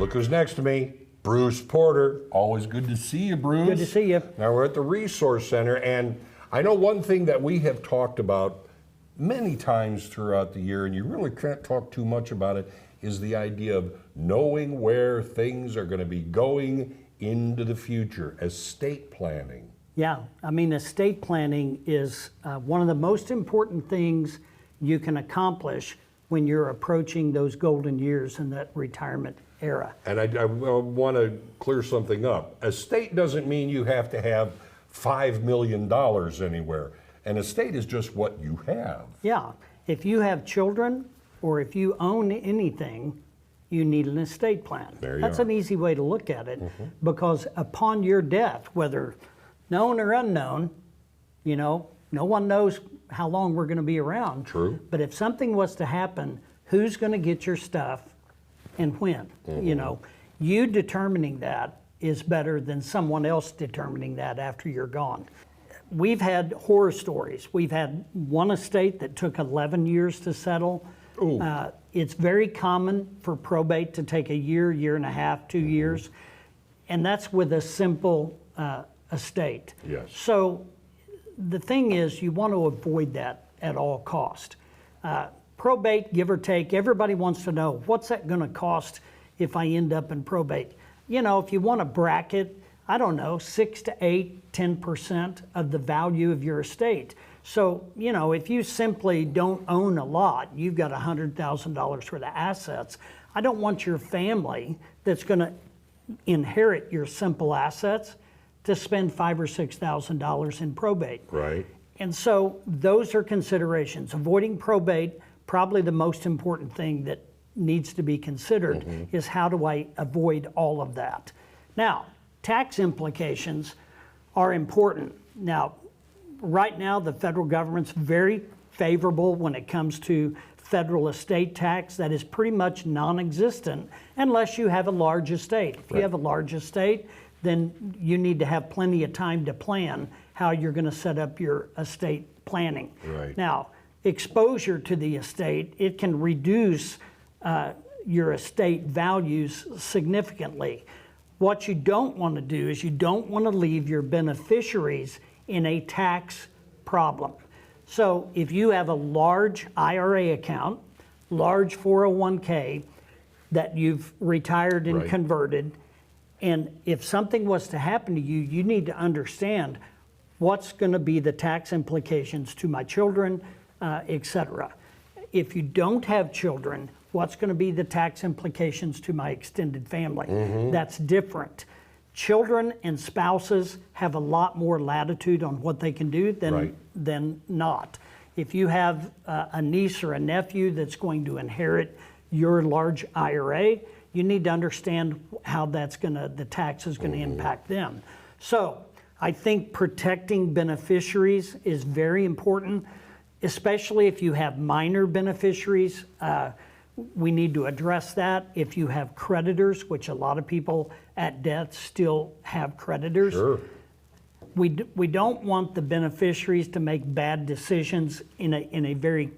Look who's next to me, Bruce Porter. Always good to see you, Bruce. Good to see you. Now we're at the Resource Center, and I know one thing that we have talked about many times throughout the year, and you really can't talk too much about it, is the idea of knowing where things are going to be going into the future, estate planning. Yeah, I mean, estate planning is one of the most important things you can accomplish when you're approaching those golden years in that retirement era. And I want to clear something up. Estate doesn't mean you have to have $5 million anywhere. An estate is just what you have. Yeah, if you have children or if you own anything, you need an estate plan. That's an easy way to look at it, because upon your death, whether known or unknown, you know, no one knows how long we're going to be around. True. But if something was to happen, who's going to get your stuff and when? You know, you determining that is better than someone else determining that after you're gone. We've had horror stories. We've had one estate that took 11 years to settle. It's very common for probate to take a year, year and a half, 2 years, and that's with a simple estate. Yes. So the thing is, you want to avoid that at all cost. Probate, give or take, everybody wants to know, what's that going to cost if I end up in probate? You know, if you want to bracket, I don't know, 6 to 8, 10% of the value of your estate. So, you know, if you simply don't own a lot, you've got $100,000 worth of assets, I don't want your family that's going to inherit your simple assets to spend $5,000 or $6,000 in probate. Right. And so those are considerations. Avoiding probate, probably the most important thing that needs to be considered is, how do I avoid all of that? Now, tax implications are important. Now, right now, the federal government's very favorable when it comes to federal estate tax. That is pretty much non-existent unless you have a large estate. If you have a large estate, then you need to have plenty of time to plan how you're going to set up your estate planning. Right. Now, exposure to the estate, it can reduce your estate values significantly. What you don't want to do is you don't want to leave your beneficiaries in a tax problem. So if you have a large IRA account, large 401k that you've retired and converted, and if something was to happen to you, you need to understand what's going to be the tax implications to my children, etc. If you don't have children, what's going to be the tax implications to my extended family? That's different. Children and spouses have a lot more latitude on what they can do than not. If you have a niece or a nephew that's going to inherit your large IRA, you need to understand how the tax is going to impact them. So I think protecting beneficiaries is very important, especially if you have minor beneficiaries. We need to address that. If you have creditors, which a lot of people at death still have creditors, we don't want the beneficiaries to make bad decisions in a very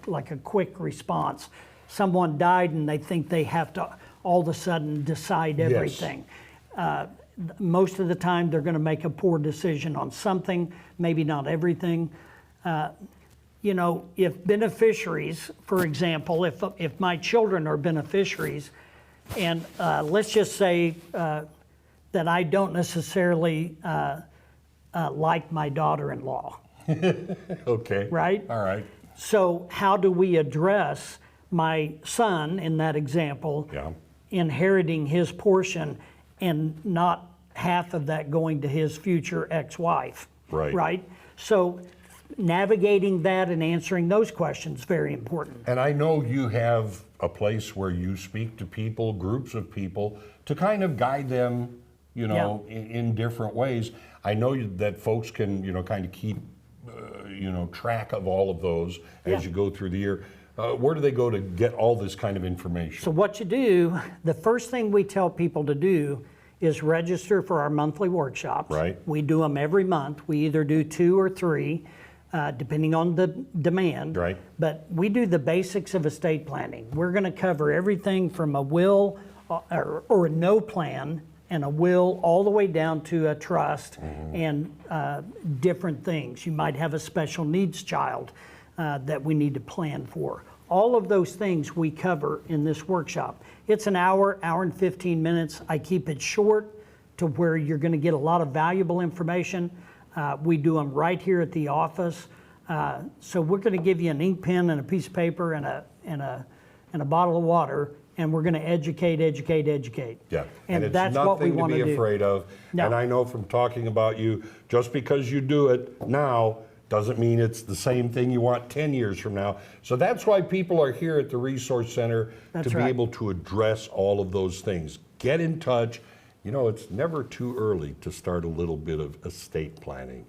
like a quick response. Someone died and they think they have to all of a sudden decide everything. Most of the time they're going to make a poor decision on something, maybe not everything. You know, if beneficiaries, for example, if my children are beneficiaries, and let's just say that I don't necessarily like my daughter-in-law. Okay. Right? All right. So how do we address my son, in that example, inheriting his portion and not half of that going to his future ex-wife? Right? So navigating that and answering those questions, very important. And I know you have a place where you speak to people, groups of people, to kind of guide them, you know, in different ways. I know that folks can, you know, kind of keep, you know, track of all of those as you go through the year. Where do they go to get all this kind of information? So what you do, the first thing we tell people to do is register for our monthly workshops. We do them every month. We either do 2 or 3. Depending on the demand. But we do the basics of estate planning. We're going to cover everything from a will or a no plan and a will all the way down to a trust and different things. You might have a special needs child that we need to plan for. All of those things we cover in this workshop. It's an hour and 15 minutes. I keep it short to where you're going to get a lot of valuable information. We do them right here at the office. So we're going to give you an ink pen and a piece of paper and a bottle of water, and we're going to educate. Yeah, And it's that's what we nothing to want to be do. afraid of. No. And I know from talking about you, just because you do it now doesn't mean it's the same thing you want 10 years from now. So that's why people are here at the Resource Center, That's to be right. able to address all of those things. Get in touch. You know, it's never too early to start a little bit of estate planning.